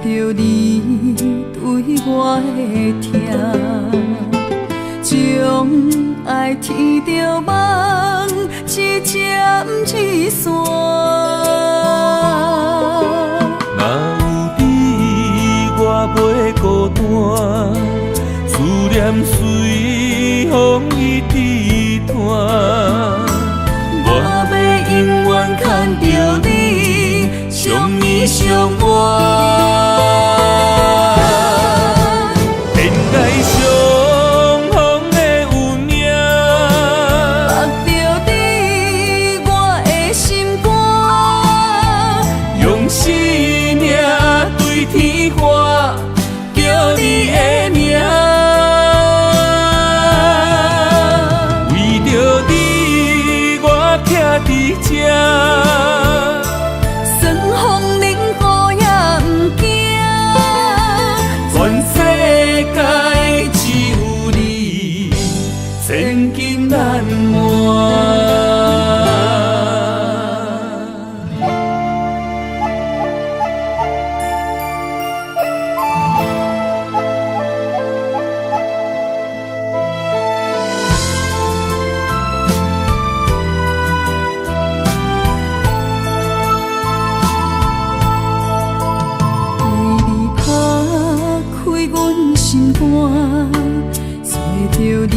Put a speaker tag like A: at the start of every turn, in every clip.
A: 着你对我的疼，将爱天着梦，一针一线。
B: 若有你，我袂孤单，思念随风一直传。我要永远牵着你，相依相偎。天涯相逢的有影，
A: 目着你我的心肝，
B: 用生命对天喊，叫你的名。为着你，我徛伫这。
A: 算风冷雨也不惊，
B: 全世界只有你，千金难换。
A: 心肝，找着你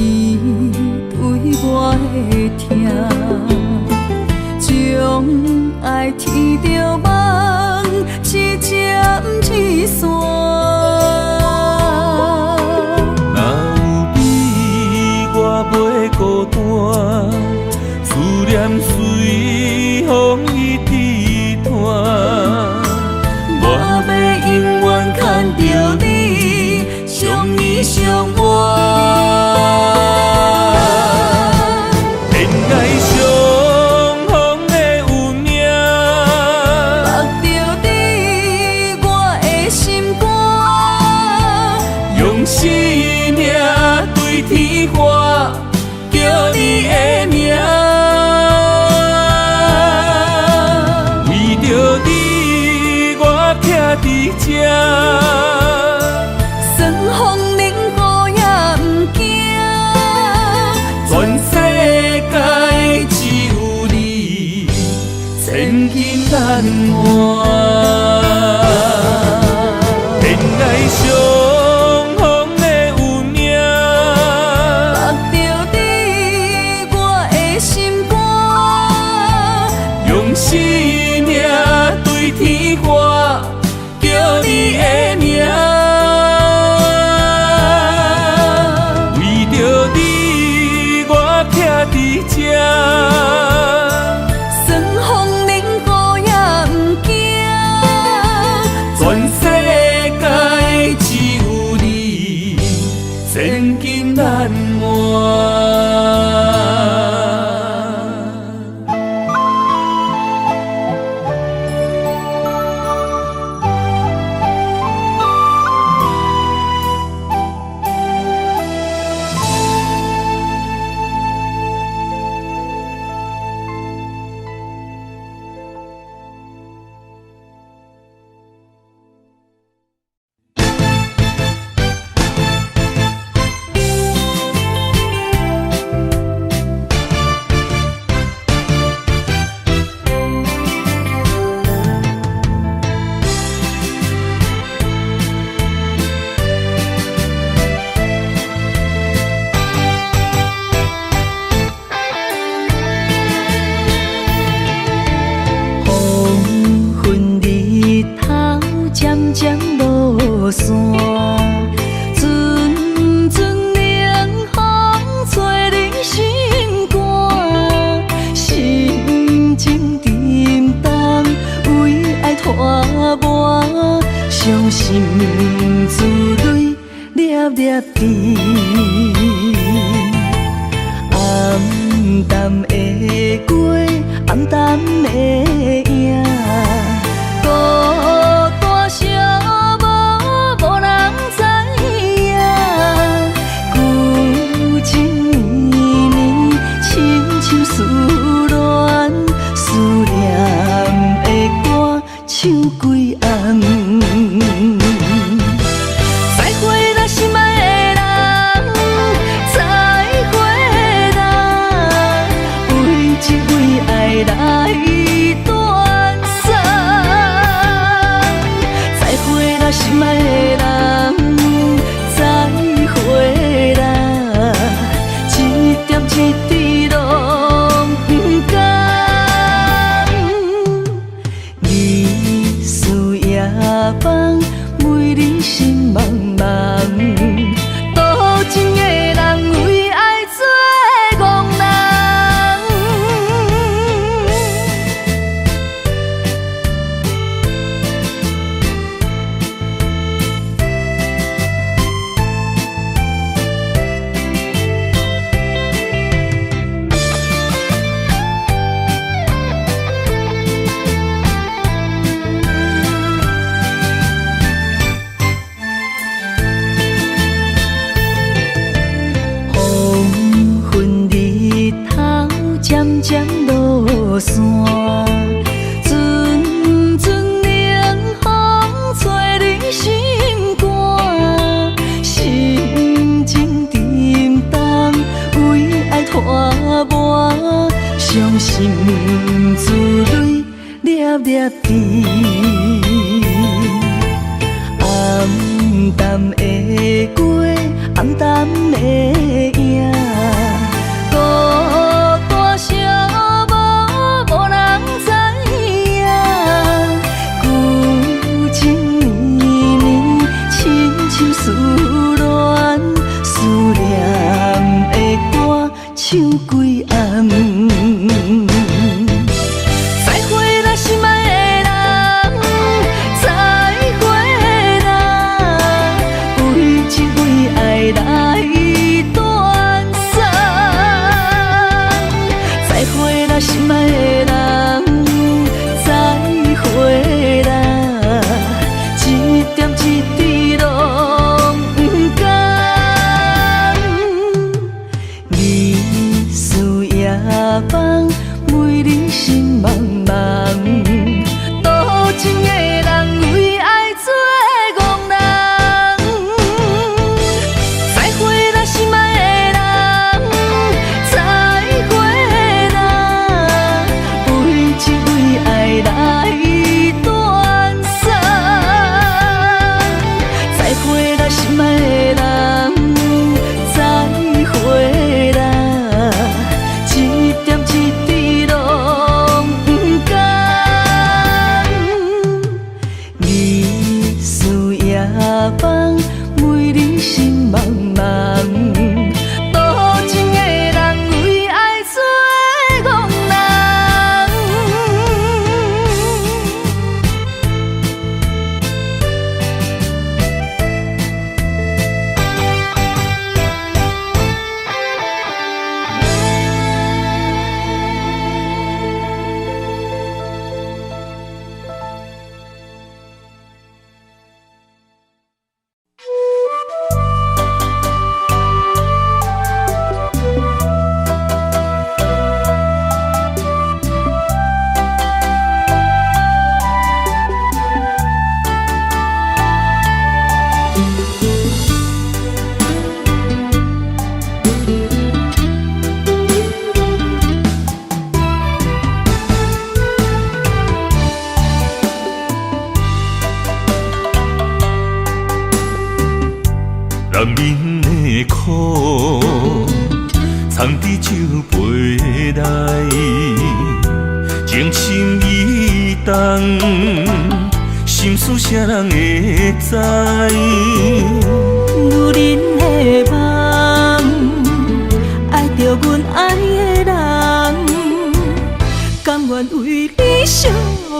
A: 对我的疼，将爱天着梦，一针一线。
B: 若有你，我袂孤单，思念随风一直传。我要永远牵着你，相依相偎。天涯相逢的有影，
A: 目着你我的心肝，
B: 用生命对天喊，叫你的名。为着你，我徛伫这。
A: 算风冷雨也不惊，
B: 全世界只有你，千金难换。天涯相逢的有影，
A: 目着你我的心肝，
B: 用生命对天喊，叫你的名。伫这，
A: 算风冷雨也不惊，
B: 全世界只有你，千金难换。
A: 伤心珠泪粒粒滴，暗淡的月，暗淡的影，孤单寂寞，无人知影。旧情绵绵，亲像思恋，思念的歌唱几暗。枋，为你心茫茫。多情的人为爱做憨人，黄昏日头渐渐落山，阵阵冷风吹你心肝，心情沉重，为爱拖磨，伤心珠泪粒粒滴。暗淡的过，暗淡的影，孤单寂寞，无人知影。旧情绵绵，深深思恋，思念的歌唱几暗。再会啦，心爱的人，再会啦，为情为爱来断送。再会啦，心爱的人，再会啦，一点一滴拢不甘。日思夜梦，为你心茫茫。多情的人为爱做憨人，再会啦，心爱的人，再会啦，为情为爱来断送。再会啦，心爱的人，再会啦，一点一滴拢不甘。日思夜梦，为你心茫茫。多情的人为爱做憨人。
B: 男人的苦，藏伫酒杯内，情深意重，心事谁人会知？
A: 女人的梦，爱着阮爱的人，甘愿为你寂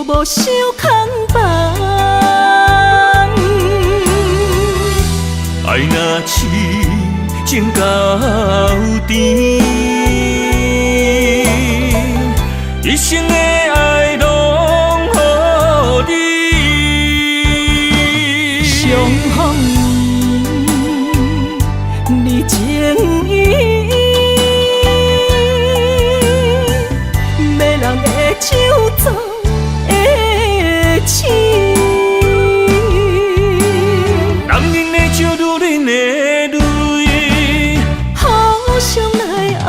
A: 寞受空房。
B: 爱若痴情到底，一生的爱拢予你。
A: 相逢你情意，没人会手做的痴。
B: 男人的酒，女人的泪，
A: 互相来安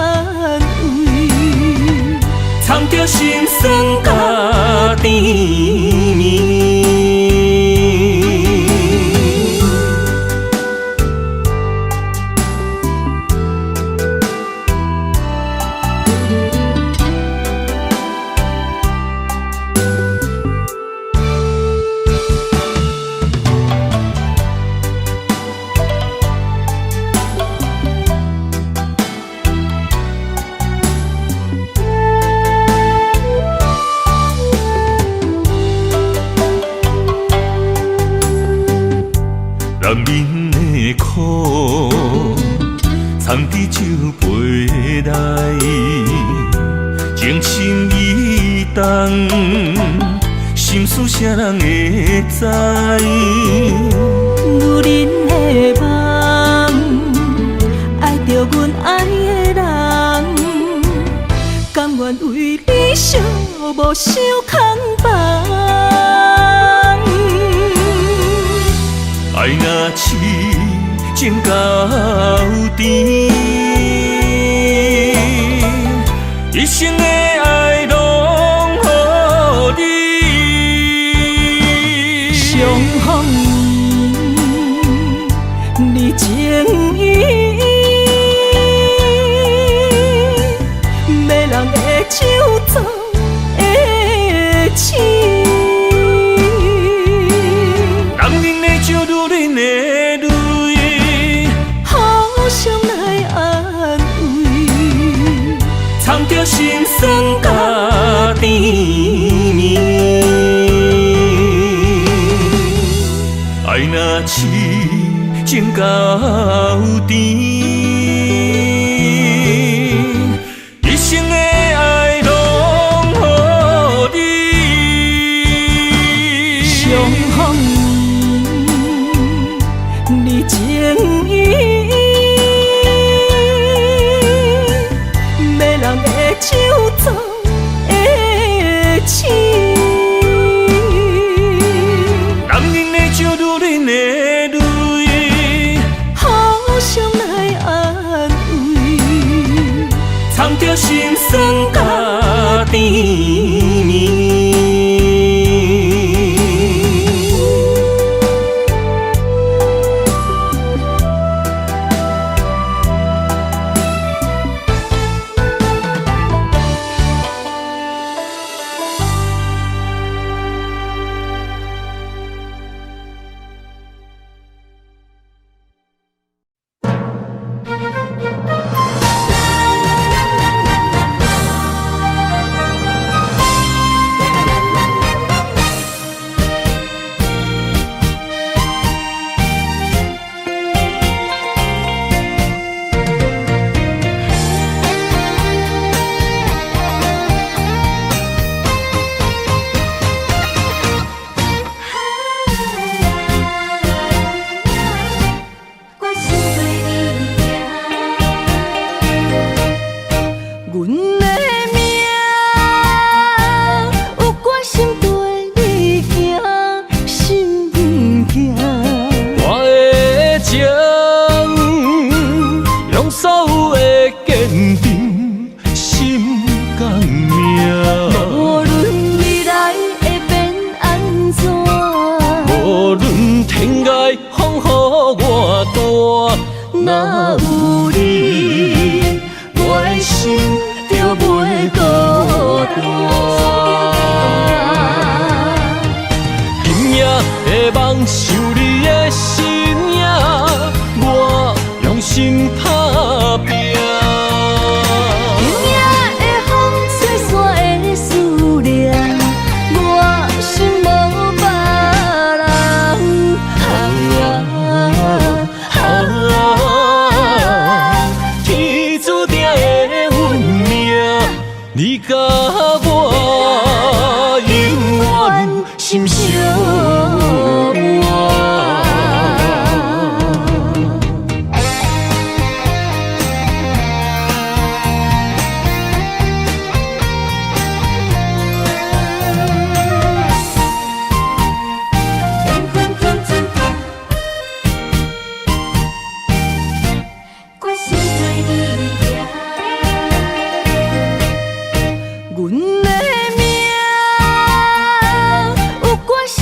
A: 慰，
B: 藏着心酸甲甜蜜。男人的苦，藏伫酒杯内，情深意重，心事谁人会知？
A: 女人的梦，爱着阮爱的人，甘愿为你寂寞受空房。
B: 爱若痴情到底，一生的爱拢予你。
A: 相逢你情意，没人会手做的痴。
B: 男人的酒，女人的泪，
A: 互相来安慰，
B: 藏着心酸甲甜蜜。爱若痴情到底，一生的爱拢予你。
A: 相逢你情意，没人会手做的痴。
B: 男人的酒，女人的泪，
A: 互相来安慰，
B: 藏着心酸甲甜蜜。
A: 若有你，我的心就袂孤单。
B: 今夜的梦想你的身影，我用心打拼。
A: 今夜的风吹散的思念，我心无别人。
B: 天注定的运命，你甲我永远心相伴。
A: 阮的命有决心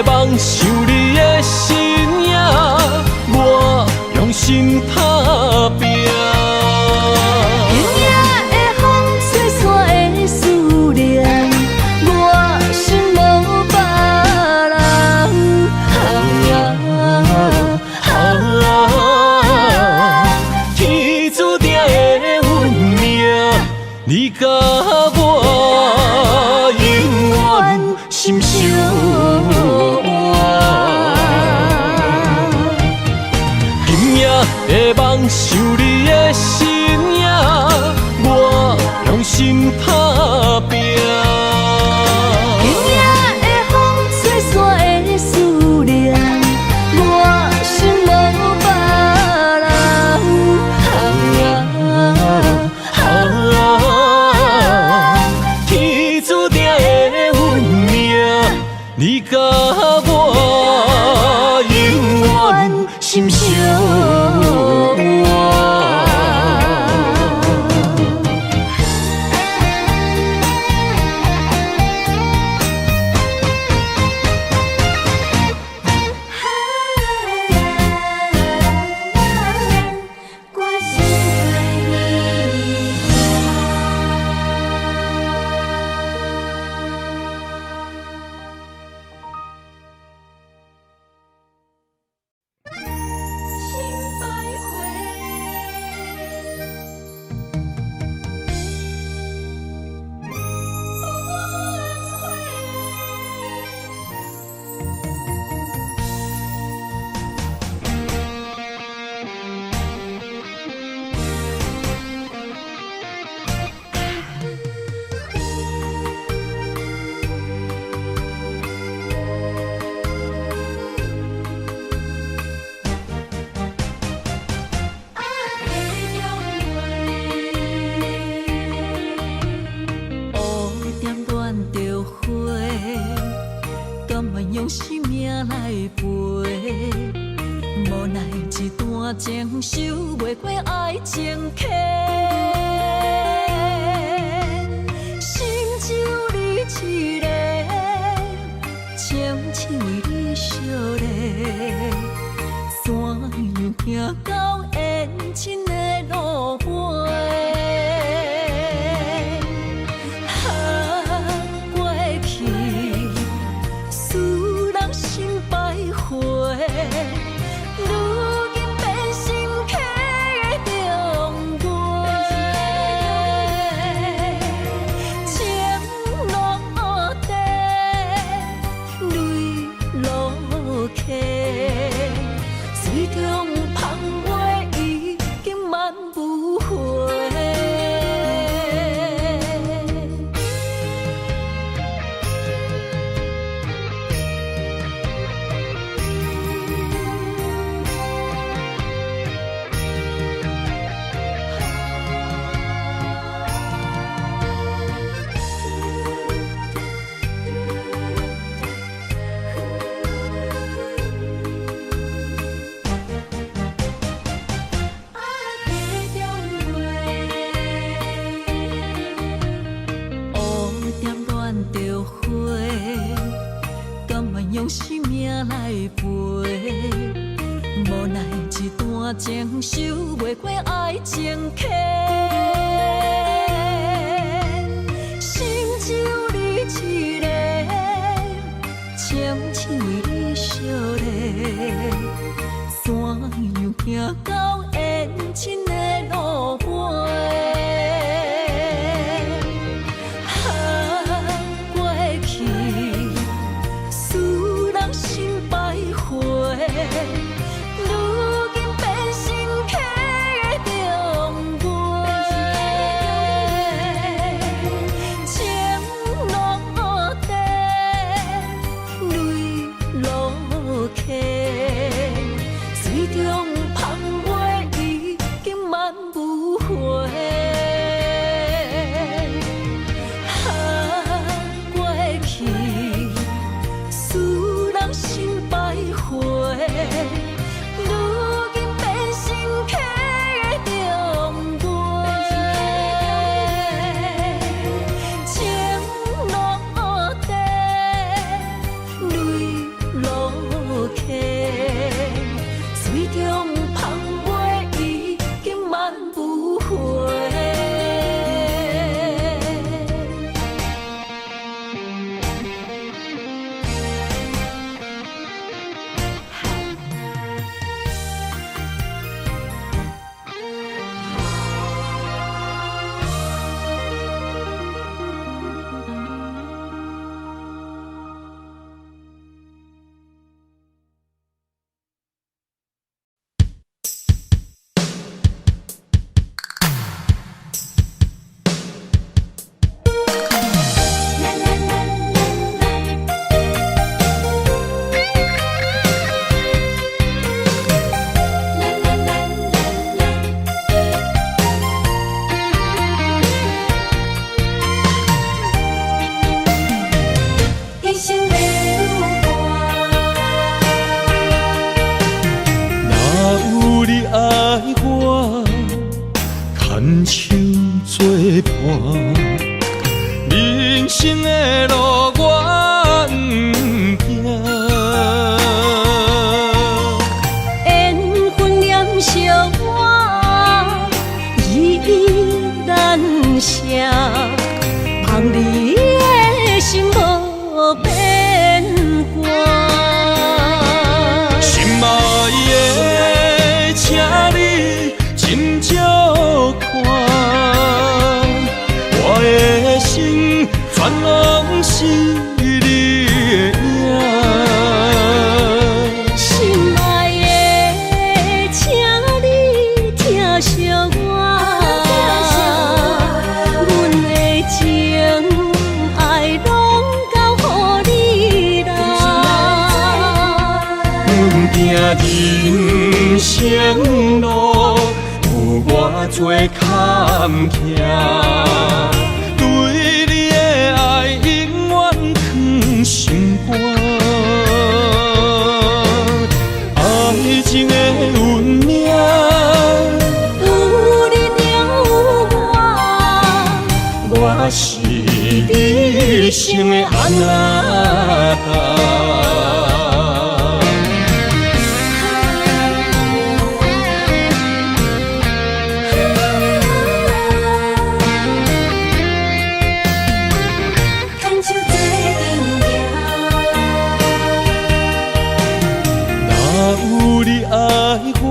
C: 梦想你的身影，我用心打拼。
A: 今夜的风吹散的思念，我心无别人。
C: 天注定的运命，你甲我永远心相换。今夜的梦想你的身影，我用心打拼。
A: 今夜的风吹散的思念，我心无别人。
C: 天注定的运命，你甲我永远心相换。
A: 我心对你心百黑点恋着花，甘愿用生命来陪。无奈一段情守袂过爱情客，心只有你一个，情只为你惜咧。怎样行到缘尽的路尾？过去使人心百回，如今变心客的中月，情落地，泪落下，水中芳花已经满不回。黑点恋着花，甘愿用生命来陪。无奈一段情守袂过爱情客，心只有你一个，情只为你惜咧。怎样行到缘尽的路尾？过去使人心百回，如今变心客的中月，情落地，泪落下，水中芳花
C: 是你的影。
A: 心爱的，请你疼惜我，阮的情爱拢交予你啦。
C: 阮行人生路，有偌多坎坷，对你的爱永远藏心肝。爱情的运命，
A: 有你了有我，
C: 我是你生的安那达。
A: 牵手做阵
C: 若有你爱我，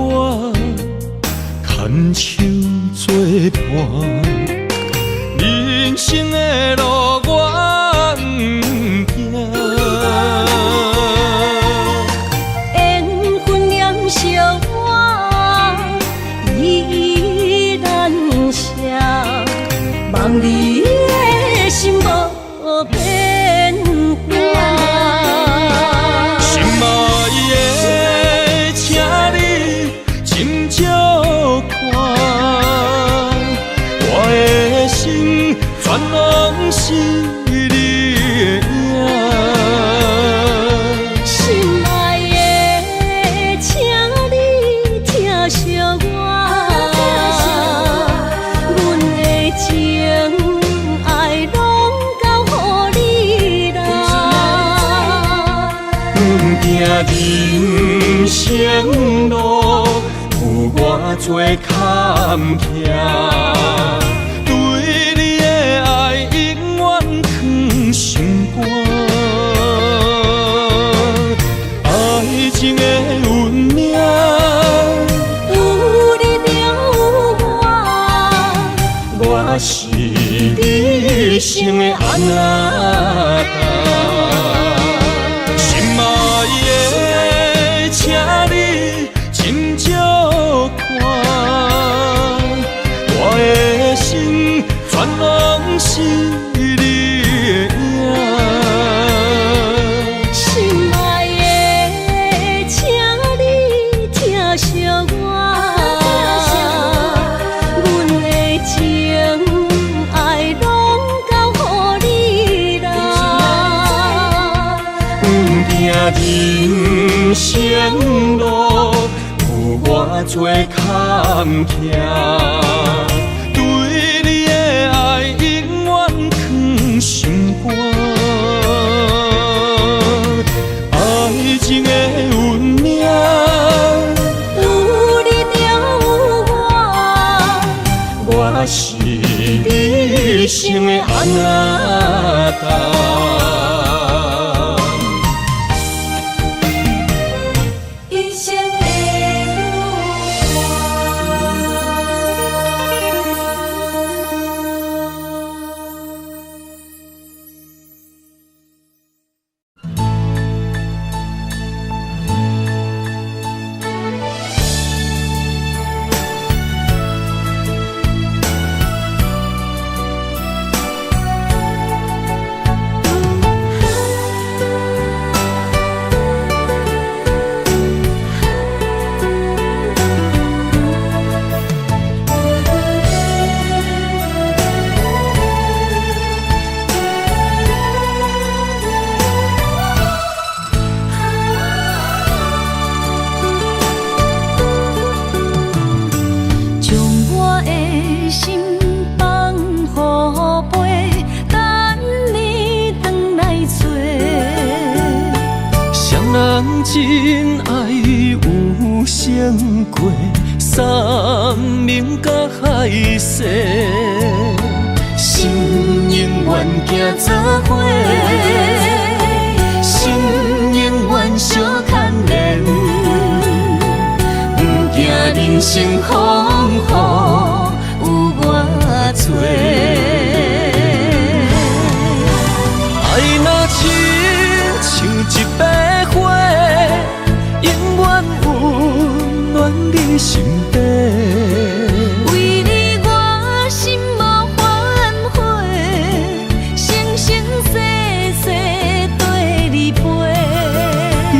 C: 牵手作伴，人生的路我不惊。
A: 缘分念惜我，依然写，望你的心无变卦。
C: 心爱的，请你斟酌看，我的心全拢是你的影。
A: 心爱的，请你疼惜我，阮的情爱拢交予你啦。
C: 阮行人生路，有偌多坎坷，对你的爱永远藏心肝。爱情的运命，
A: 有你了有我，
C: 我是你生的安那达。心爱的，请你斟酌看，我的心全拢是你的影。
A: 心爱的，请你疼惜我，阮的情爱拢交予你啦。
C: 阮行人生路，有偌多坎坷，对你的爱永远藏心肝。爱情的运命，
A: 有你了有我，
C: 我是你生的安那达。
A: 一生的
C: 真爱有成过，山明甲海誓，心永远行做伙，心永远相牵连，不惊人生风雨有偌多。爱若亲像一朵花，永远温暖你身边。
A: 为你我心无反悔，生生世世跟你陪。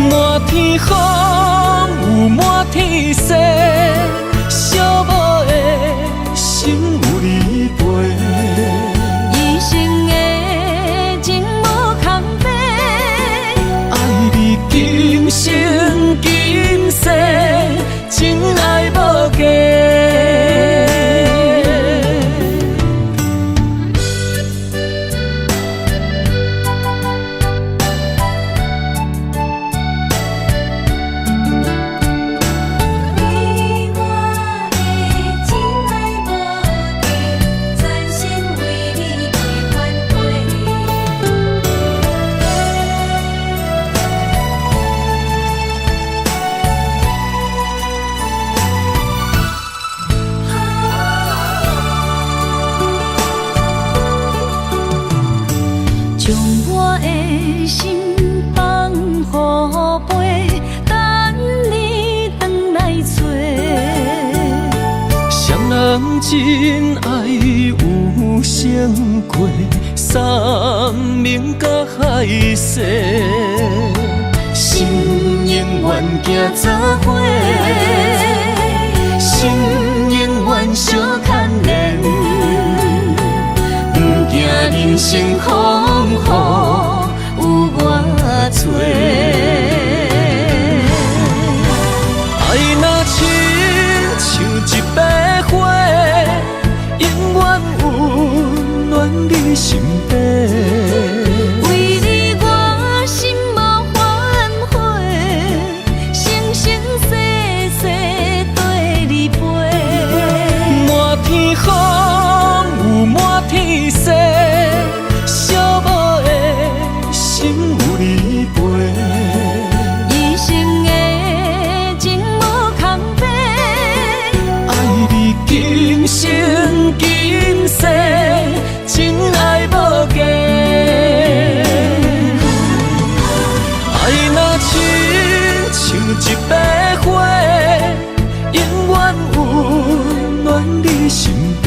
C: 满天风有满天雪，寂寞的心有你陪。
A: 一生的情无空白，
C: 爱你今生今世，真爱无价。
A: 你我的真爱无价，全心为你袂反悔。将我的心放乎飞，等你回来找。
C: 双人真爱有胜过山盟甲海誓，心永远行做伙，心永远相牵连。不惊人生风雨有我做，爱若亲像一朵花，永远温暖你身边。
A: 为你我心无反悔，生生世世跟你陪。
C: 满天风有满天雪，寂寞的心有你陪。
A: 一生的情无空白，
C: 爱你今生今世，真爱无价。爱若亲像一朵花，永远温暖你身边。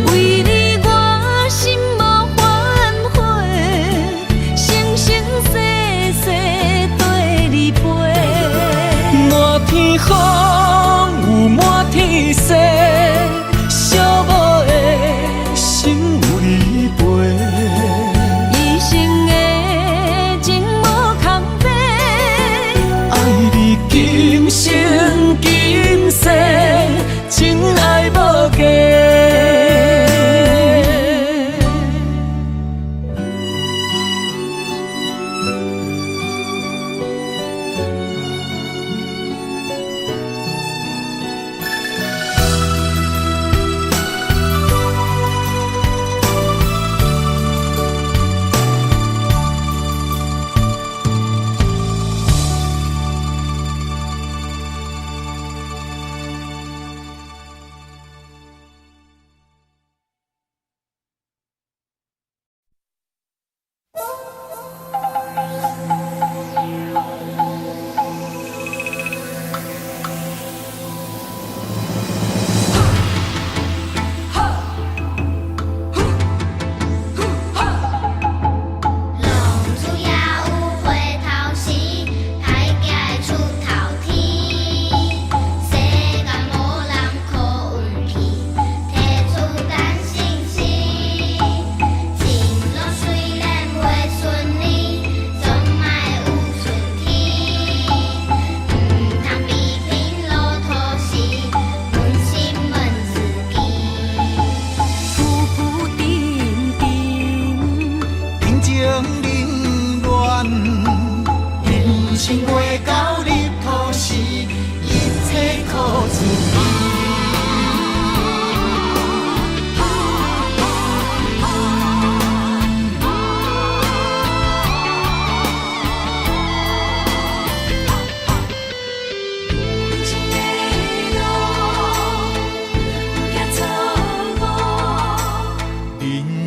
A: 为你我心无反悔，生生世世跟你陪。
C: 满天风有满天雪，寂寞的心有你陪。
A: 一生的情无空白，
C: 爱你今生今世，真爱无价。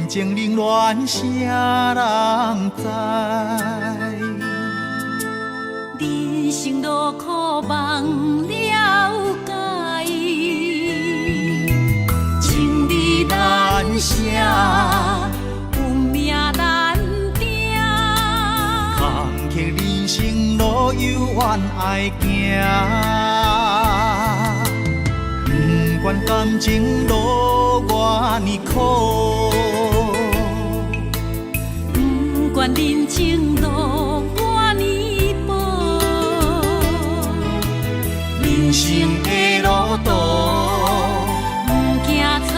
D: 情冷暖恋啥人知？
A: 人生路苦望了解，情义难舍，有命难定。
D: 坎坷人生路有缘爱行，不管感情路偌呢苦，
A: 不管人情路我呢薄，
D: 人生的路途，
A: 不惊错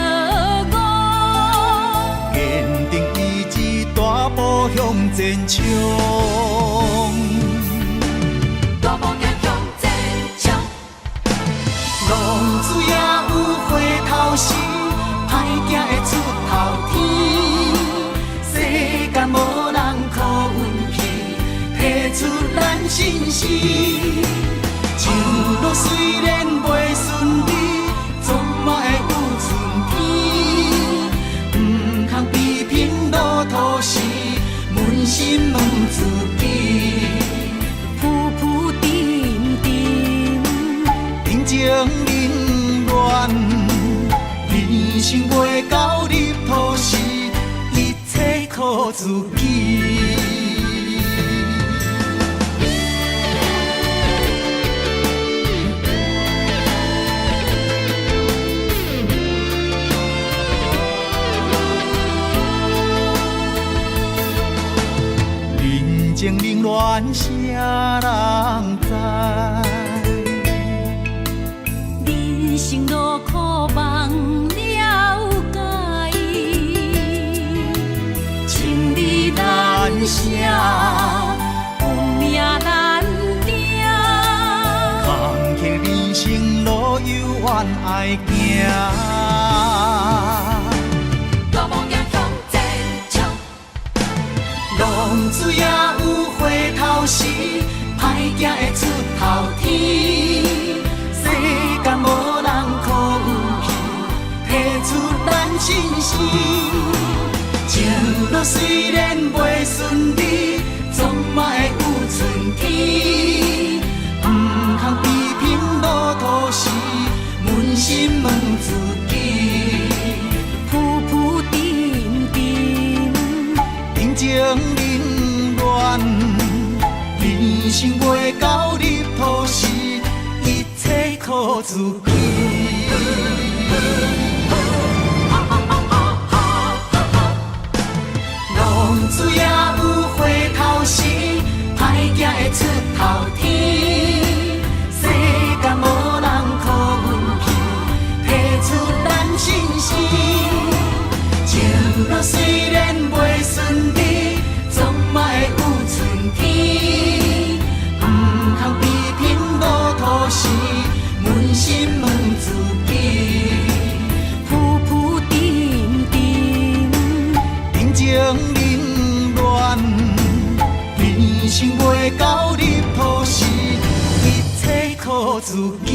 A: 误，
D: 坚定意志，大步向前冲。
A: 大步行向前冲。
D: 浪子也有回头时，歹行会出头天。世间无人靠运气，提出咱心事。情路虽然袂顺利，总嘛会有春天。不通批评路途时，扪心问自己。
A: 浮浮沉沉，
D: 人情冷暖，人生袂到入土时，一切靠自己。人情冷暖啥人知？
A: 人生路苦望了解，情义难舍，有命难定。
D: 坎坷人生路有缘爱行。
A: 大步行向前冲。
D: 浪子也有回头时，歹行会出头天。世间无人靠运气，提出咱心事。情路虽然袂顺利，总嘛会有春天。不通批评路途时，扪心问自己。
A: 浮浮沉沉，
D: 人情冷暖，人生袂到入土时，一切靠自己。浪子也有回头时，歹行会出头天。世间无人靠运气，提出咱心事。情路虽然袂顺利，总嘛会有春天。不通批评路途时，扪心问自己。
A: 浮浮沉沉，
D: 人情冷暖，人生袂到入土时，一切靠自己。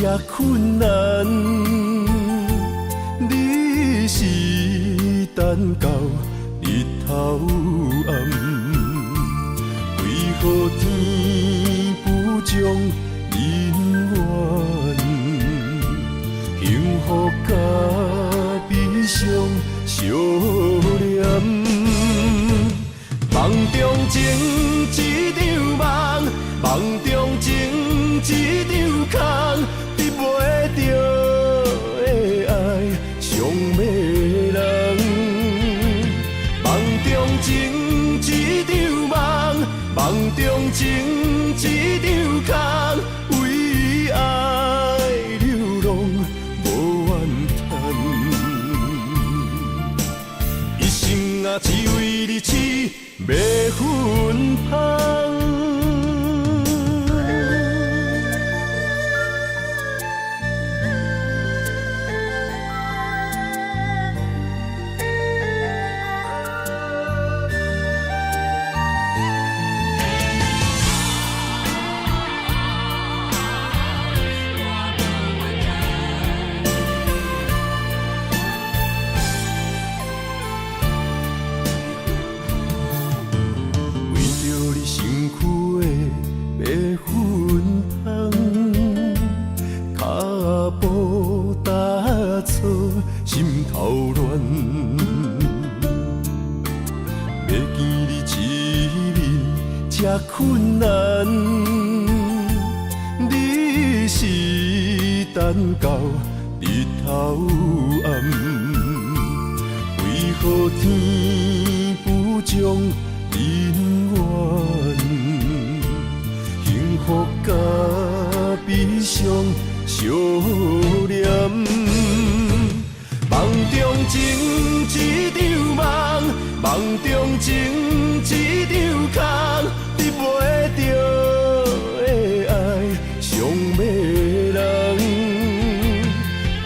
C: 这困难，你是等到日头暗，为何天不将人怨？幸福甲悲伤相连，梦中情一场梦，梦中情一场空，得袂着的爱上迷人。梦中情一场梦，梦中情一场空，为爱流浪无怨叹，一生啊只为你痴迷魂芳。心头乱，要见你一面这困难，你是等到日头暗，为何天不将人怨？幸福甲悲伤相连。梦中情一场梦，梦中情一场空，得袂着的爱上迷人。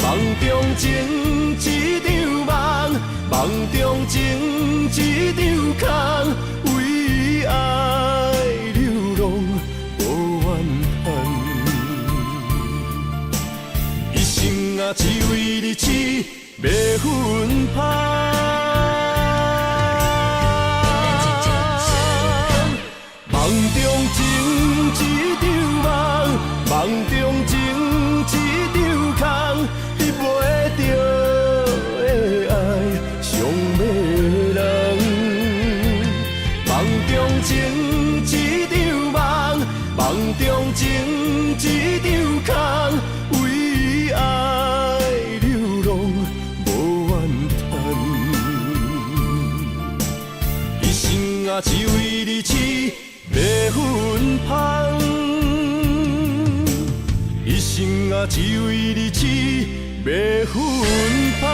C: 梦中情一场梦，梦中情一场空，为爱流浪无怨叹，一生啊只为你痴迷魂芳。梦中情一场梦，梦中情一场空，得袂着的爱上迷人。梦中情一场梦，梦中情一场空，为爱流浪无怨叹，一生啊只为你痴迷魂芳，一生啊只为你痴迷魂芳。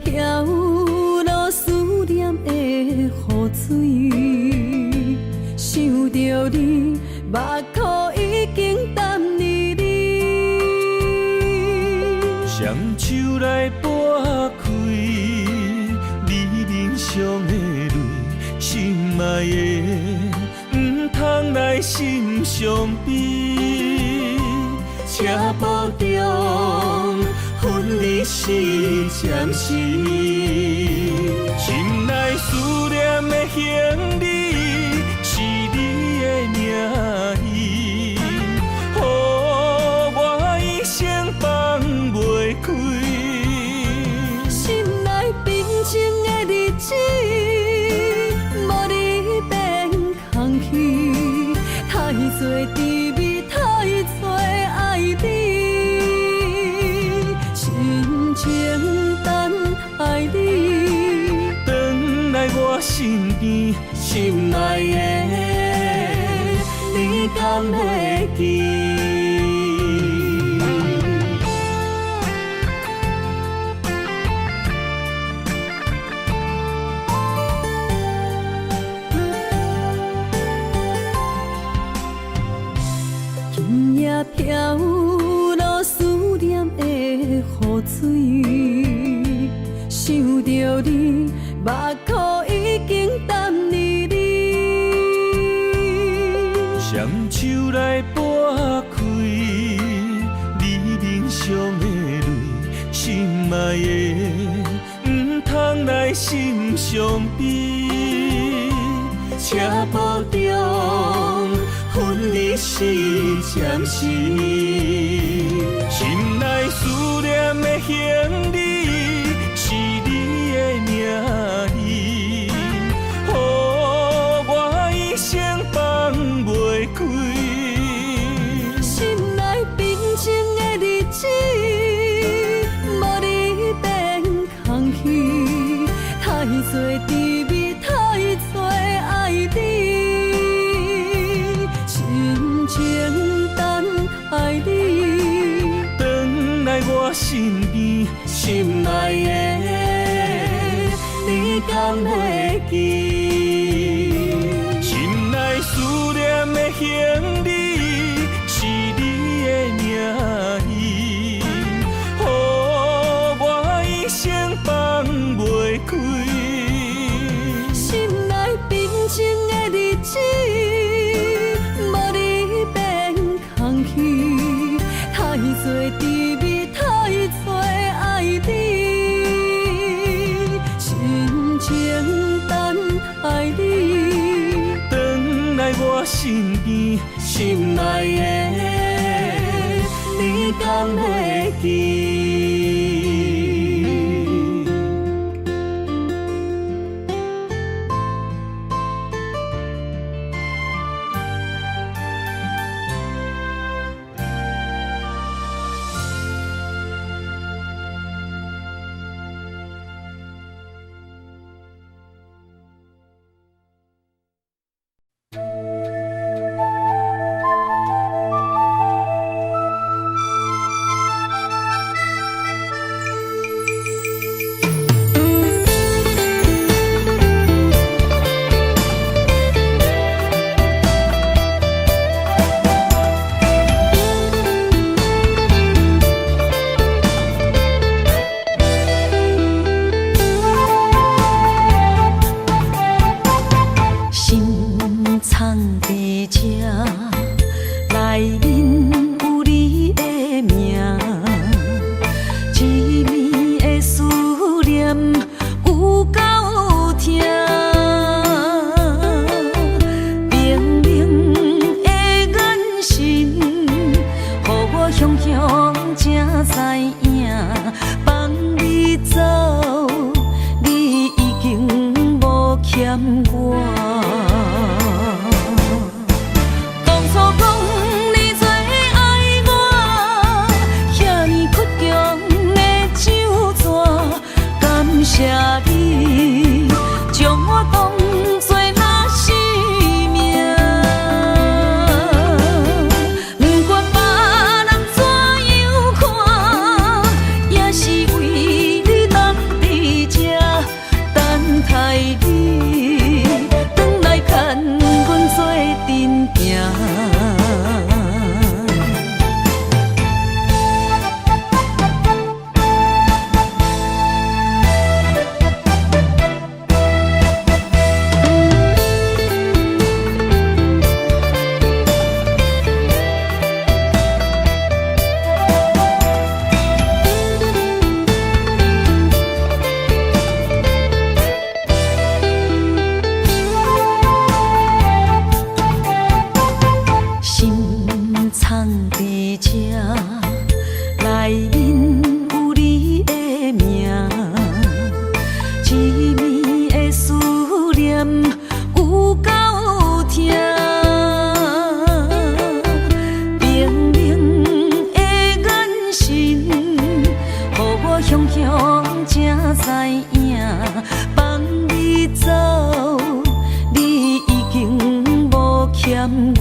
A: 飘落思念的雨水，想着你，目眶已经淡离你。
B: 双手来拨开你面上的泪，心爱的，唔通来心伤悲，车步中。分离是暂时，心内思念的行李是你的名字，予我一生放袂开。
A: 心内平静的日子，无你变空虚，窗多滋味，太多爱你，深情等爱你，
B: 回来我身边，心内的你敢会记？
A: 飘落思念的雨水，想着你，目眶已经淡离你。
B: 双手来拨开你面上的泪，心爱的，唔通来心伤悲，车步中。分离是暂时，心内思念的行李是你的名字，予我一生放袂开。
A: 心内平静的日子，无你变空虚，太多滋味，太多爱你。情等爱你，
B: 回来我身边，心内的你敢会记？心内思念的行李是你的名字，予我一生放袂开。
A: 心内平静的日子。太多滋味，太多爱你，深情等爱你，
B: 回来我身边，心内的你敢会记？
A: 当初讲你最爱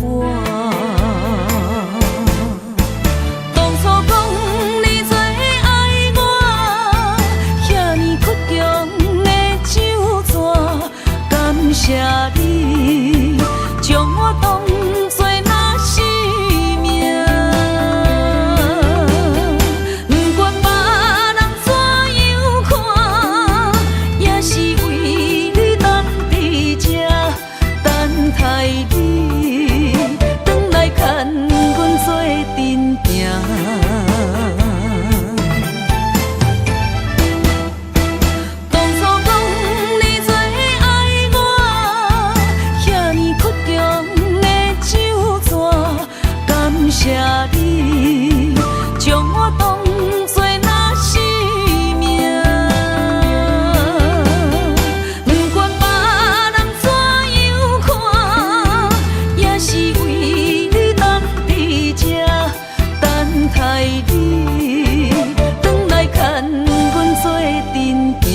A: 我。当初讲你最爱我，遐尼苦中的酒泉，感谢你将我当作那生命。不管别人怎样看，也是为你当伫这等待你，转来牵阮做阵行。当初讲你最爱我，遐尼苦中的酒泉，感谢你将我当作那生命。不管别人怎样看，也是为你当伫这等待你，转来牵阮做阵行。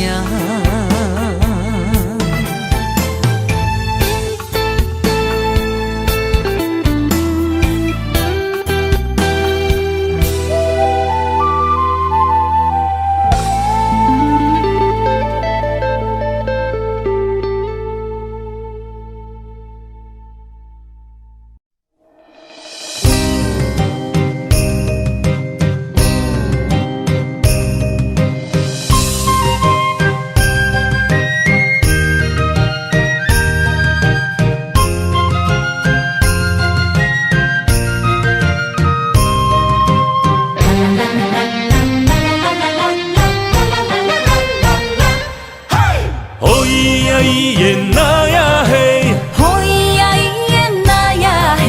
B: 哦咿呀咿耶那呀嘿，
A: 好咿呀咿耶那呀嘿，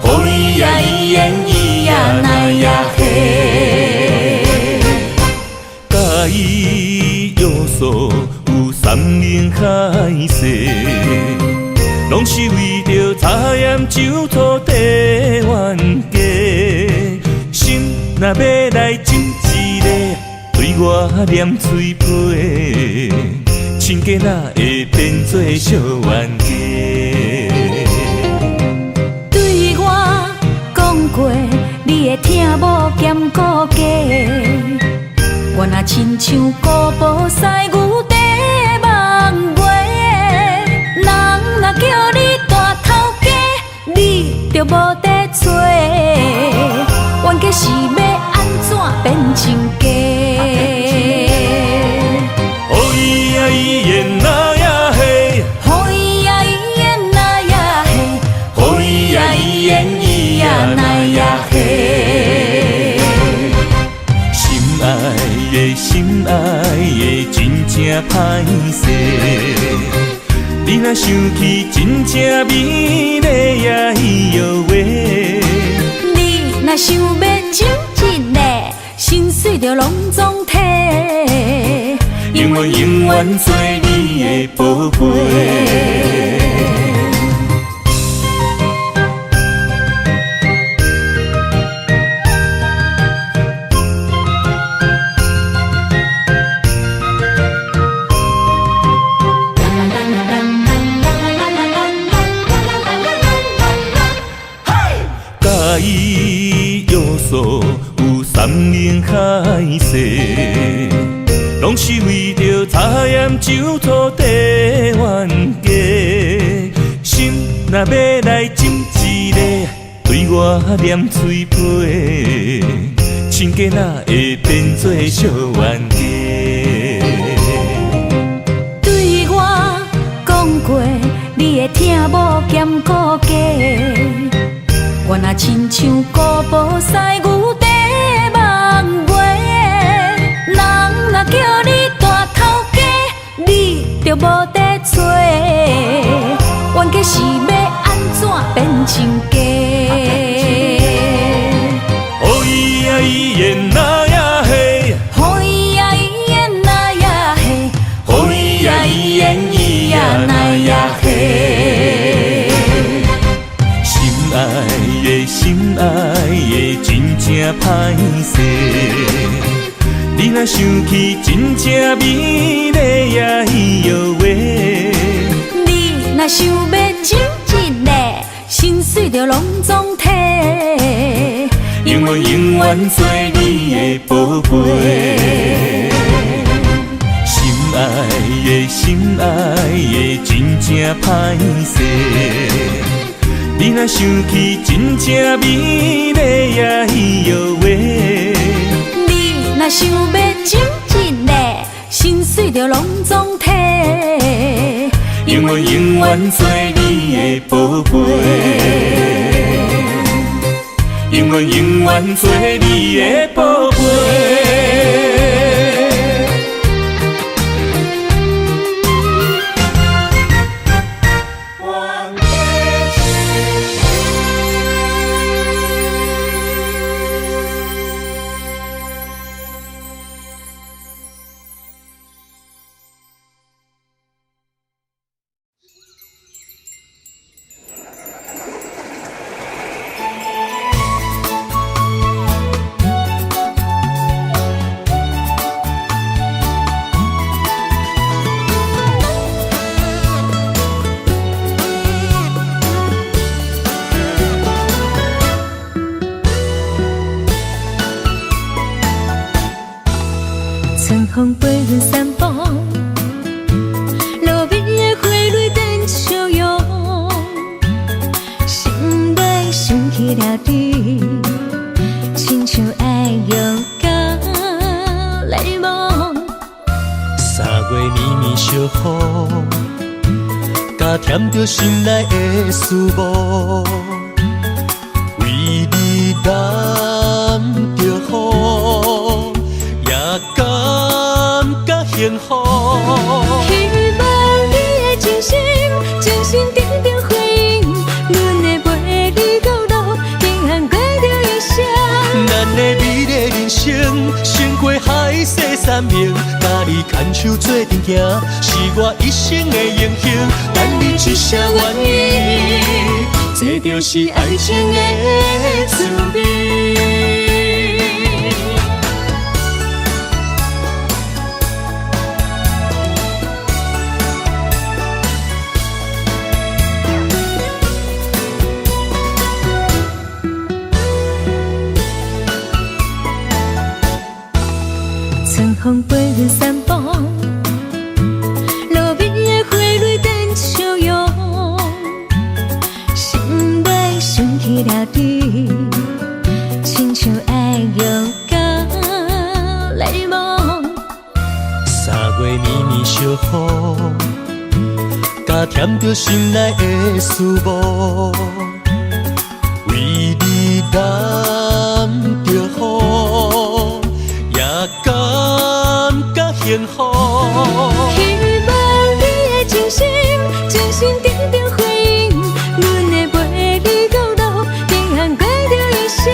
B: 哦咿呀咿耶咿呀那呀嘿。甲伊约束有山盟海誓，拢是为着茶盐酒土地冤家。心若要来斟一个，对我念嘴皮。亲家哪会变做小冤家？
A: 对我讲过，你会听无兼顾家。我若亲像古堡西牛地梦月，人若叫你大头家，你就无得找。冤家是要安怎变亲家？
B: 哦咿呀咿耶那呀嘿，
A: 好咿呀咿耶那呀嘿，
B: 哦咿呀咿耶咿呀那呀嘿。心爱的心爱的真正歹势，你若想起真正美丽呀咿哟喂。
A: 你若想要亲一个，心碎就拢总体。
B: 永远永远做你的宝贝。甲伊约束有山盟海誓，拢是为着茶盐酒土地冤家。心若要来斟一个，对我念嘴皮。亲家哪会变做小冤家？
A: 对我讲过，你会听无兼顾家。我若亲像古堡西牛地梦月，人若叫你大头家，你就无得找。冤家是要安怎变亲家？
B: 哦咿呀咿耶那呀嘿，
A: 好咿呀咿耶那呀嘿，
B: 哦咿呀咿耶咿呀那呀嘿。心爱的心爱的真正歹势，你若想起真正美丽呀咿哟喂。
A: 你若想要亲一个，心心水就拢总体，
B: 永远永远做你的宝贝。心爱的心爱的真正歹势，你若想起真正美丽也摇话。
A: 你若想要真真的，心水就拢总体，
B: 永远永远做你的宝贝，永远永远做你的宝贝。
A: 春风陪阮散步，路边的花蕊等笑容，心内想起了你，亲像爱用到泪梦。
C: 3月绵绵小雨，加添着心内的思慕，为你染着雨，也感觉幸福。
A: 希望你的真心，真心定定回应，阮会陪你到老，平安过着一生。
C: 咱的美丽人生，胜过海誓山盟，甲你牵手做阵行，是我一生的英雄。等你一声愿意，这就是爱情的滋味。
A: 春风陪阮散步，路边的花蕊等笑容，心内想起了你，亲像爱用到泪梦。
C: 3月绵绵小雨，加添着心内的思慕，为你染着雨，也感觉幸福。
A: 希望你的真心，真心定定回应，阮会陪你到老，平安过着一生。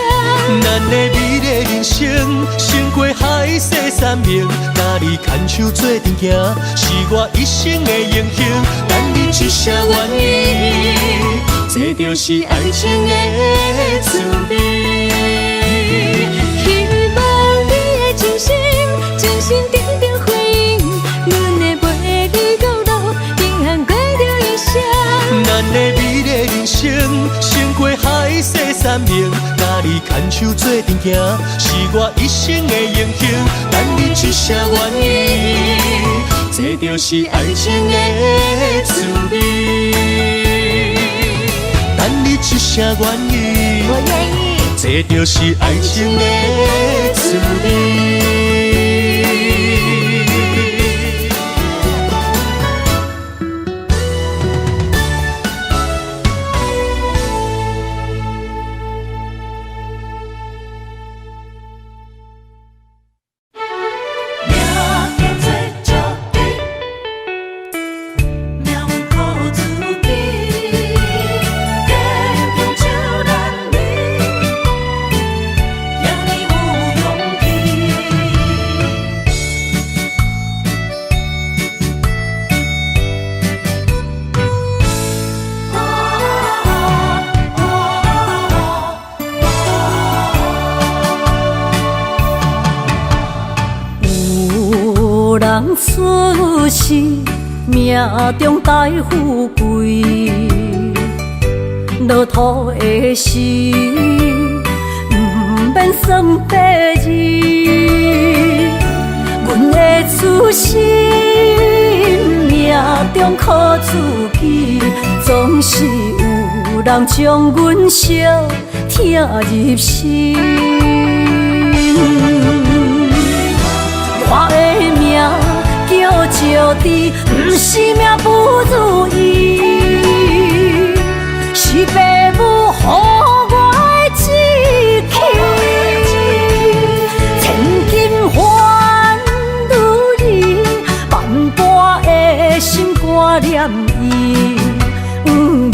C: 咱的美丽人生，胜过海誓山盟，甲你牵手做阵行，是我一生的英雄。等你一声愿意，这就是爱情的滋味。
A: 希望你的真心，真心定定回应，阮会陪你到老，平安过着一生。
C: 咱的美丽人生，胜过海誓山盟，甲你牵手做阵行，是我一生的英雄。等你一声愿意，这就是爱情的滋味。等你一声愿意，
A: 我愿意，
C: 这就是爱情的滋味。
A: 人出世，命中带富贵，落土的时，不免算白字。阮的初心，命中靠自己，总是有人将阮惜听入心。我的命叫石枝，不是命不如意，是父母予我的志气。千金换如意，万般的心挂念伊。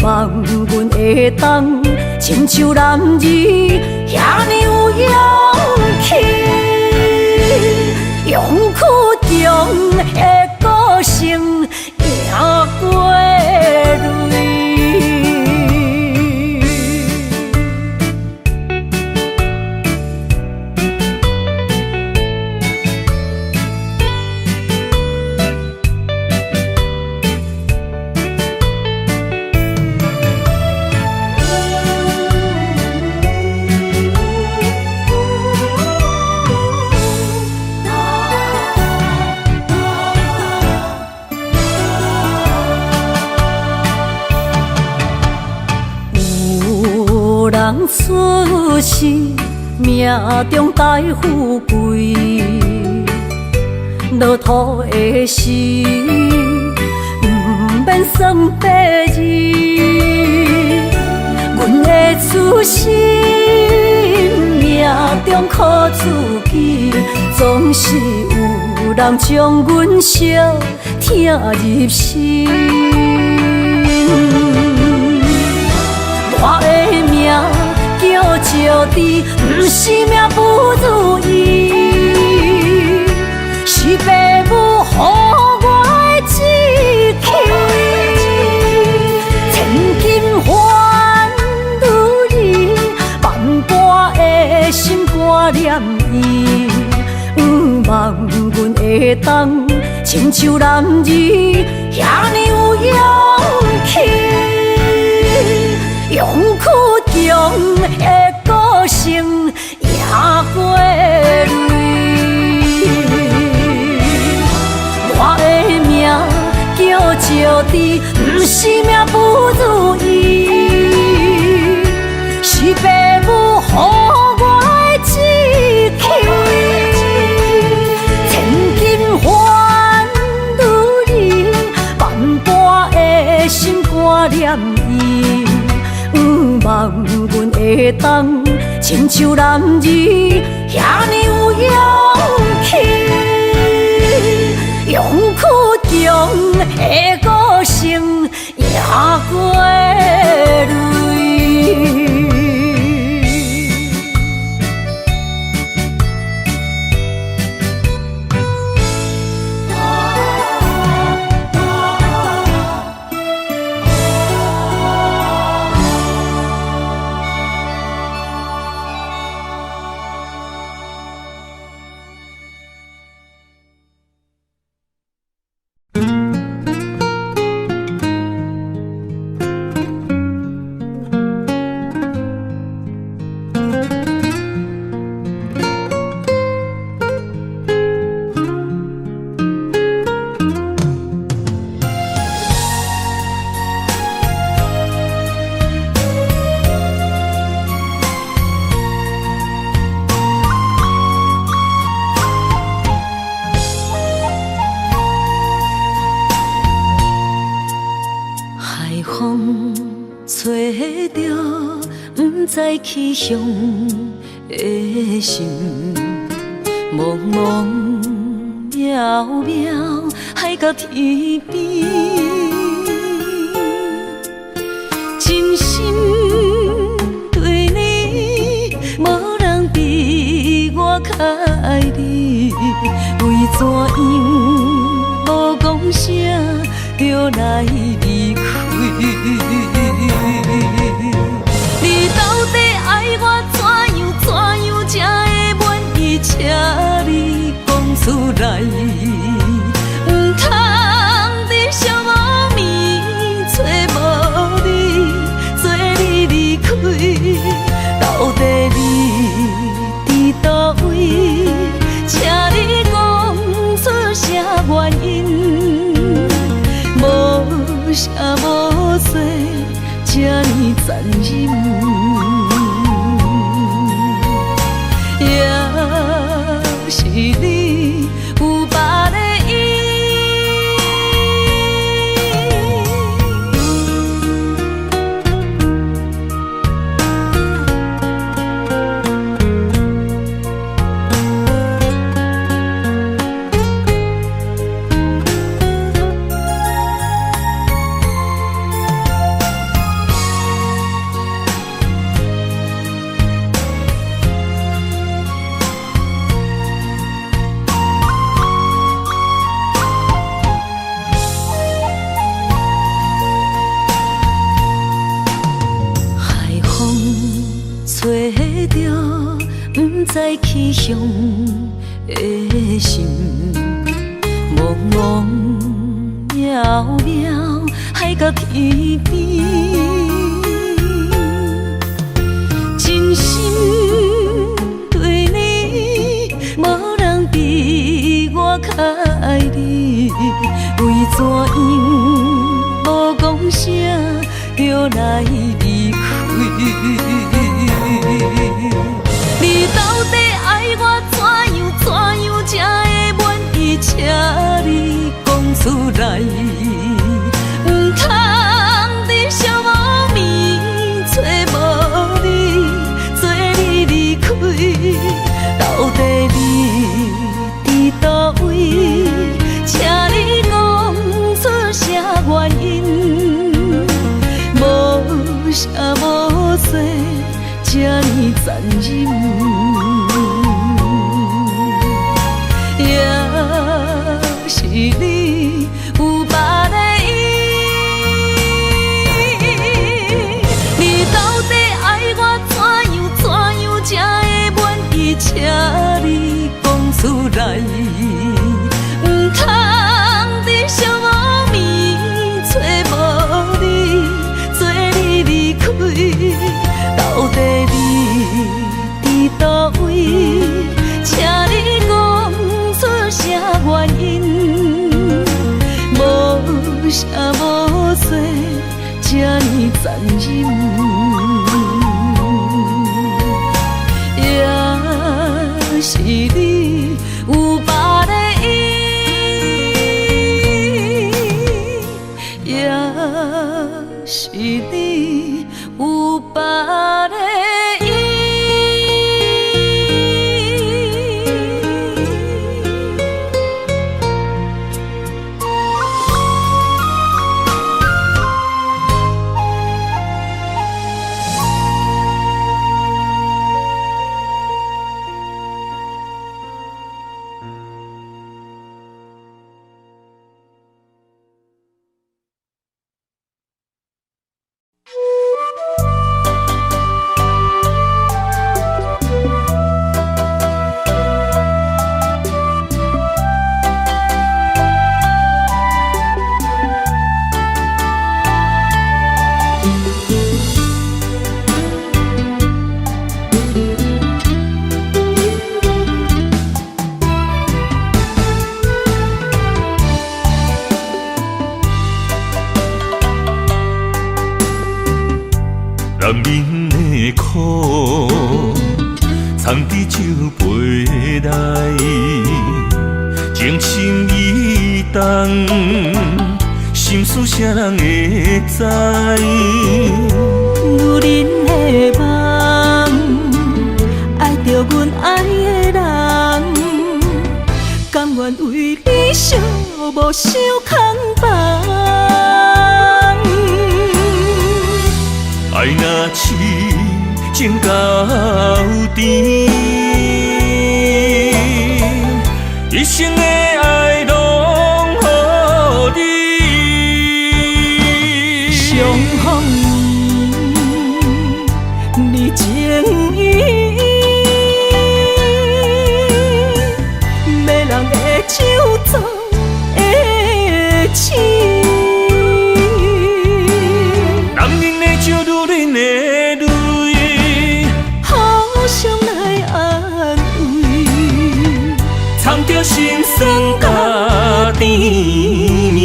A: 望阮会当亲像男儿遐尼有勇气。勇气中的个性赢过泪。人出世，命中带富贵，落土的时，不免算白字。阮的初心，命中靠自己，总是有人将阮惜听入心。我的命叫石枝，不是命不如意，是父母予我的志气。千金换如意，万般的心挂念伊。望阮会当亲像男儿遐尼有勇气。勇气中的个性赢过泪。我的命叫石枝，不是命不如意，是父母予我的志气。千金换如意，万般的心挂念伊。望阮会当亲像男儿遐尼有勇气。勇气中的个性赢过泪。在气象的心，茫茫渺渺，海到天边，真心对你，无人比我较爱你，为怎样无讲声就来离开？你到底爱我怎样才会满意？请你讲出来，不通在寂寞暝找无你，做你找着不知去向的心，茫茫渺渺海角天边，真心对你，无人比我较爱你，为怎样无讲声就来离开？你到底爱我怎样才会满意？请你讲出来，不通在寂无眠找无你，做你离开。到底你伫倒位？请你讲出啥原因？无啥无说，这呢残忍。是你有别的意，你到底爱我怎样才会满意？请你讲出来，不通在寂无眠找无你，做你离开。到底你伫倒位？请你讲出啥原因？无啥无说，这呢残忍。也是你有别的意，也是你有别的意。
B: 男人的苦，藏伫酒杯内，情深意重，心事谁人会知？
A: 女人的梦，爱着阮爱的人，甘愿为你寂无想空房。
B: 爱若痴情到底，一生的爱拢予你。
A: 相逢年，你情意，没人会手做的痴。心酸甲甜蜜，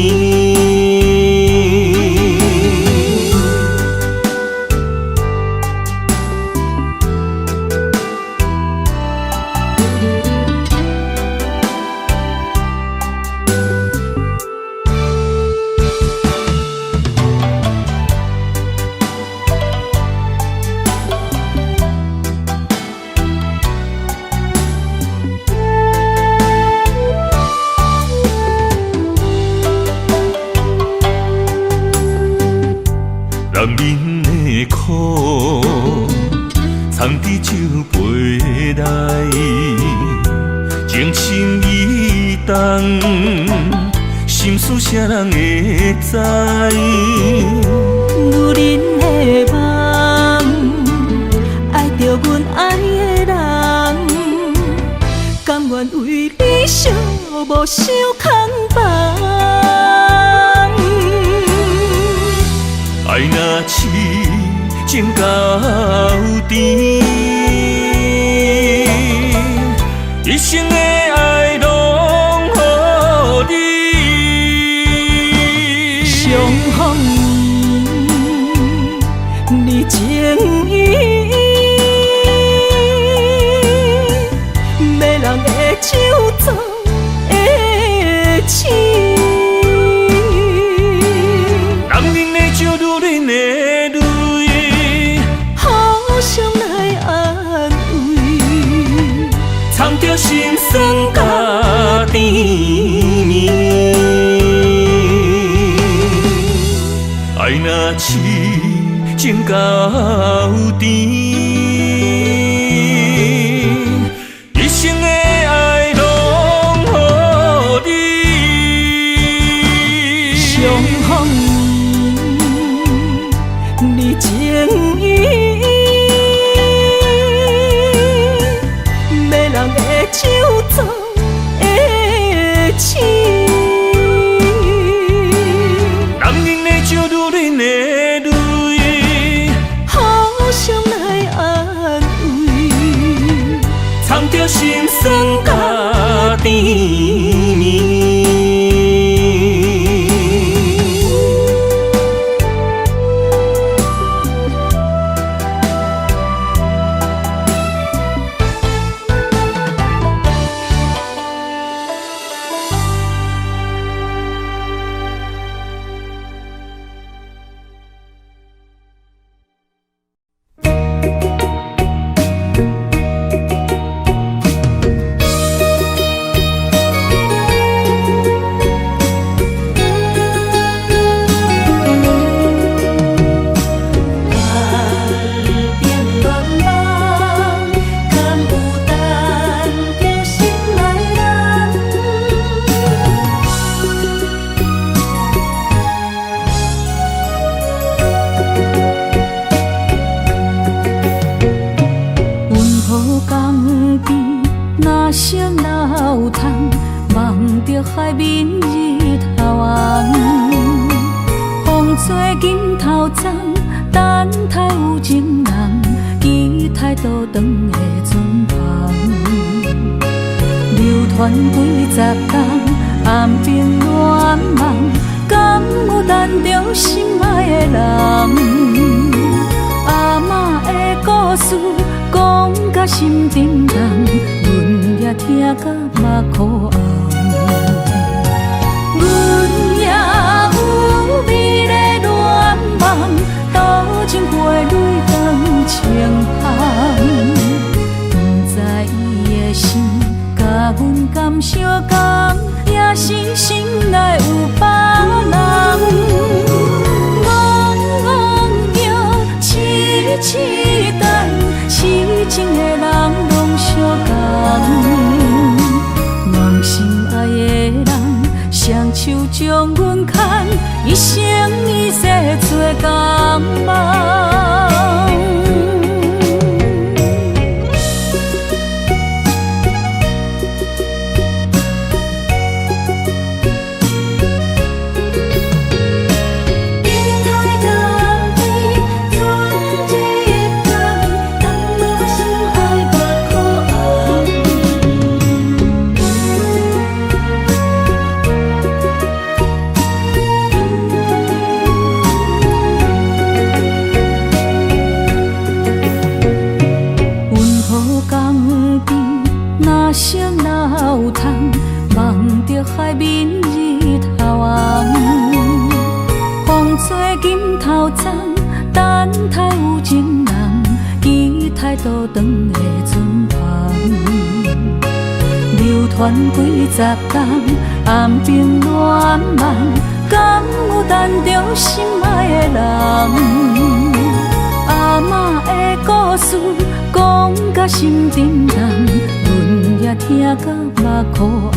B: 男人的苦，藏伫酒杯内，情深意重，心事谁人会知？女人的梦，爱着
A: 着阮爱的人，甘愿为你寂寞守空房。
B: 爱若痴情到底，一生的爱拢予你。
A: 相逢你情意，迷人的酒造的痴。
B: 男人的酒，女人的泪，
A: 互相来安慰，
B: 藏着心酸甲甜蜜。爱若痴情到底，一生的爱拢予你。
A: 相逢你情意，迷人的酒造的痴。
B: 男人的酒，女人的泪，
A: 互相来安慰，
B: 藏着心酸甲甜蜜。海面日头红，风吹金头鬃，等待有情人，期待倒转的船旁。流传几十冬，暗兵乱梦，敢有等着心爱的人？阿嬷的故事讲甲心沉重，阮也听甲目眶红。阮也有美丽恋梦，多情陪泪断情香。不知伊的心甲阮敢相共，也是心内有别人。戆着痴痴等，痴情的人拢相共。梦心爱的人。双手将阮牵，一生一世做共梦。海面日头红，风吹金头鬃，等待有情人，期待倒转的船旁。流传几十冬，暗兵乱梦，敢有等着心爱的人？阿嬷的故事讲甲心沉重，阮也听甲目眶红。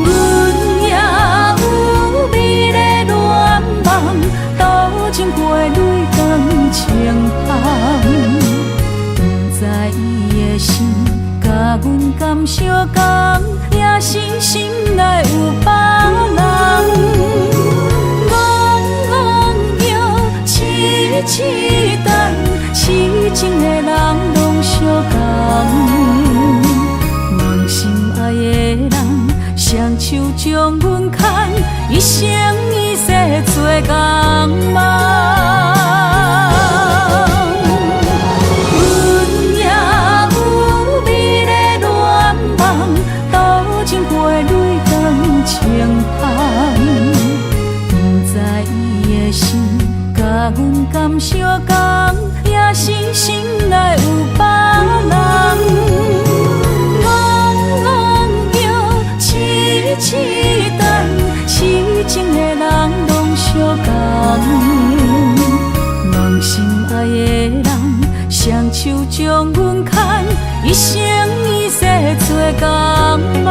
B: 阮也有美丽恋梦，多情陪泪断情香。
A: 的心，甲阮感相共，也是心内有别人。戆摇，痴痴等，痴情的人拢相共。梦心爱的人，双手将阮牵，一生一世做共梦。阮感相共，也是心内有别人。戆摇，痴痴等，痴情的人拢相共。梦心爱的人，双手将阮牵，一生一世做共梦。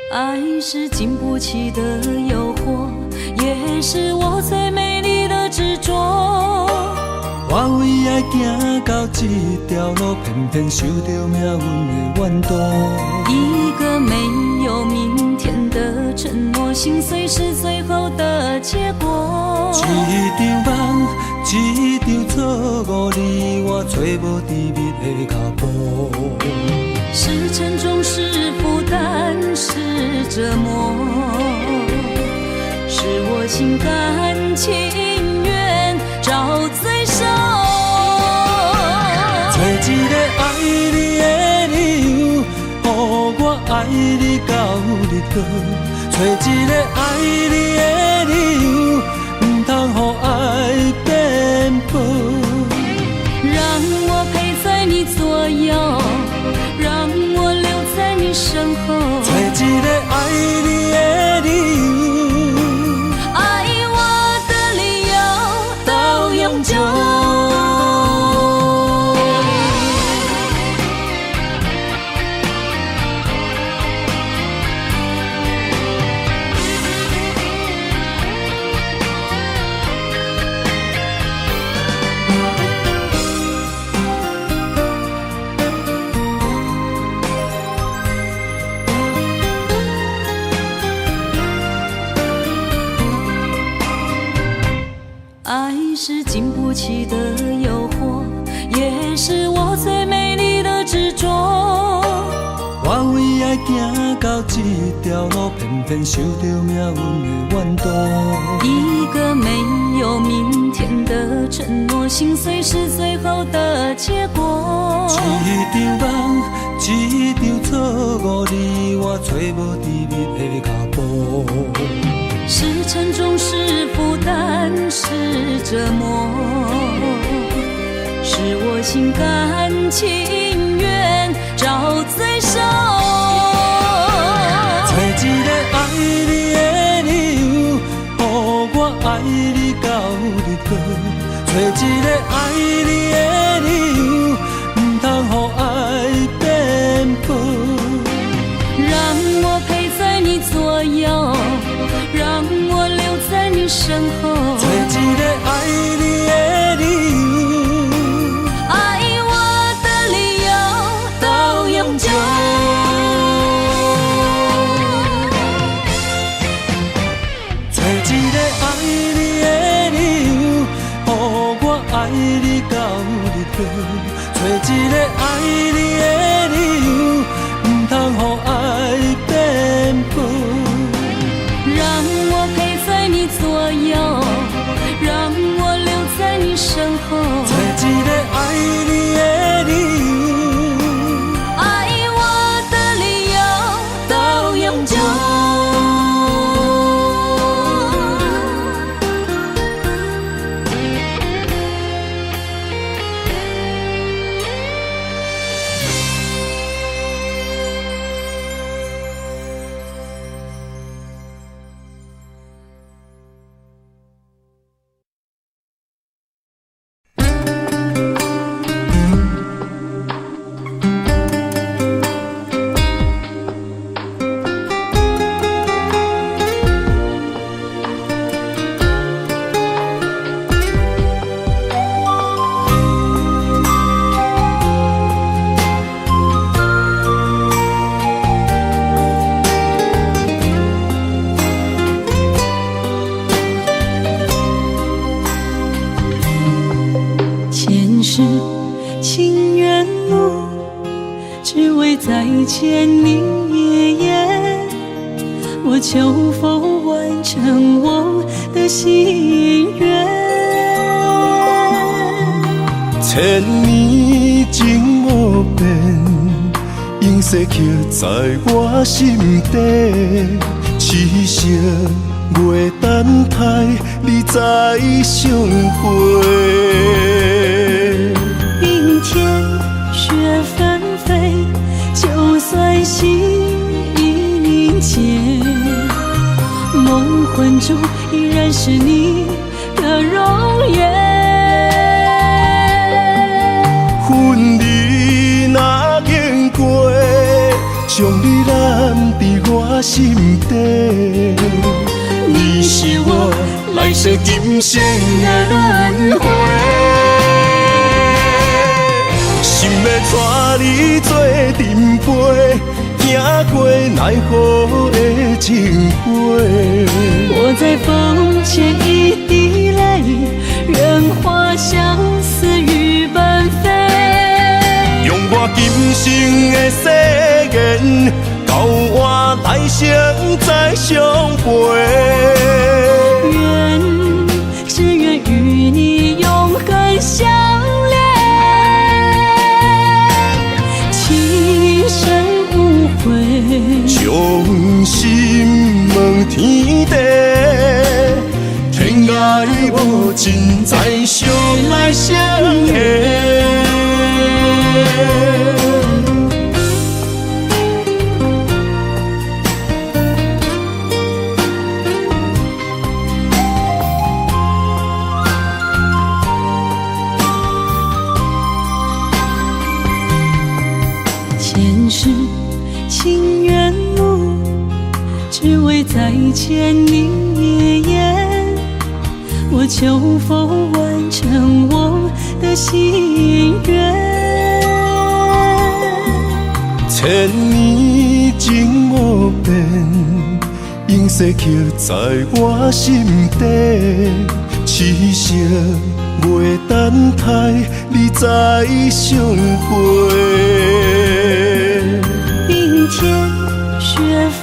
A: 爱是经不起的诱惑，也是我最美丽的执着。
C: 我为爱行到这条路，偏偏受到命运的怨毒。
A: 一个没有明天的承诺，心碎是最后的结果。
C: 一场梦，一场错误，你我找无甜蜜的脚步。
A: 是沉重，是负担，是折磨，是我心甘情愿找罪受。
C: 找一个爱你的理由，予我爱你到日落。找一个爱你的理由，不通予爱颠簸。
A: 让我陪在你左右，让我留在你身后。
C: 找一个爱你的理由，
A: 爱我的理由到永久。爱是经不起的诱惑，也是我最美丽的执着。
C: 我为爱行到这条路，偏偏受到命运的怨毒。
A: 一个没有明天的承诺，心碎是最后的结果。
C: 一场梦，一场错误，你我找无甜蜜的脚步。
A: 是沉重，是负担，是折磨，是我心甘情愿找罪受。
C: 找一个爱你的理由，予我爱你到日落。找一个爱你的理由，不通予爱颠簸。
A: 让我陪在你左右，让我留在你身后。
C: 找一个爱你的理由，
A: 爱我的理由到永久。
C: 找一个爱你的理由，予我爱你到日落。找一个爱你的理由，不通予爱颠簸。
A: 让我陪在你左右，让我留在你身后。
C: 找一个爱你的理由，
A: 爱我的理由到永久。前世情缘路，只为再见你一眼。我求否完成我的心愿？
C: 千年情无变，永世刻在我心底。痴色月等待，你再相会。
A: 冰天雪纷飞，就算心已凝结，梦魂中依然是你的容颜。
C: 恨你若经过，将你揽在我我心底。你是我来世今生的轮回，心要带你做阵陪，行过奈何的情花。
A: 我在风前一滴泪，任花相思雨纷飞。
C: 用我今生的誓言，交换来生再相陪。
A: 只愿与你永恒相恋，情深无悔，
C: 将心问天地，天涯无尽，再相来相会。
A: 前世情缘路，只为再见你一眼。我求否完成我的心愿？
C: 千年情无变，永逝刻在我心底。痴惜袂等待你再相会。
A: 明天雪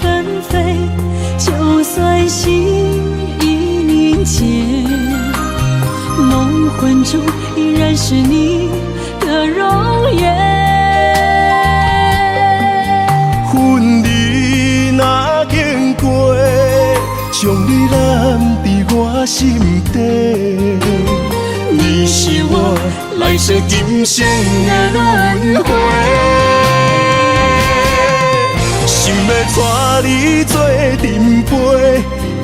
A: 纷飞，就算心已凝结，梦魂中依然是你的容颜。
C: 恨你若经过，将你揽在我心底。你是我来世今生的轮回，心要带你做阵陪，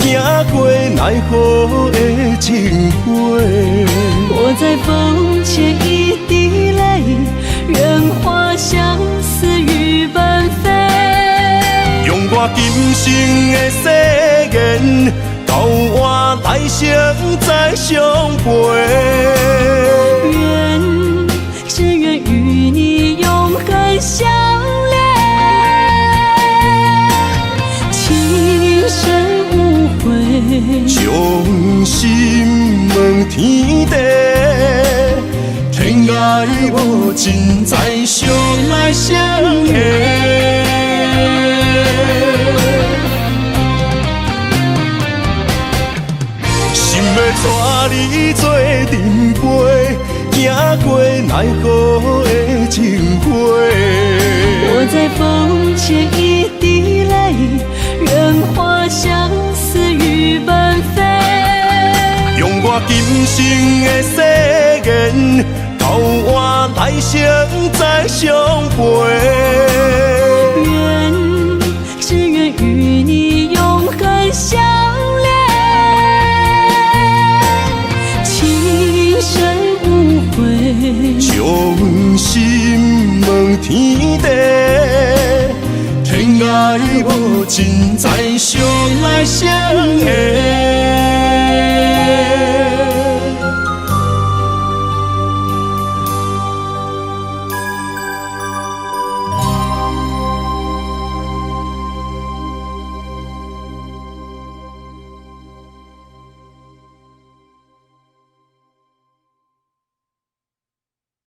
C: 行过奈何的情花。
A: 我在风前一滴泪，任花相思雨纷飞。
C: 用我今生的誓言，交换来生再相陪。
A: 只愿与你永恒相恋，情深无悔，
C: 将心问天地，天涯无尽，再相来相会。心要带你做阵陪，行过奈何的情花。
A: 我在风前一滴泪，任花相思雨纷飞。
C: 用我今生的誓言，交换来生再相陪。
A: 只愿与你永恒相恋，情深无悔，
C: 将心问天地，天涯无尽，再相来相会。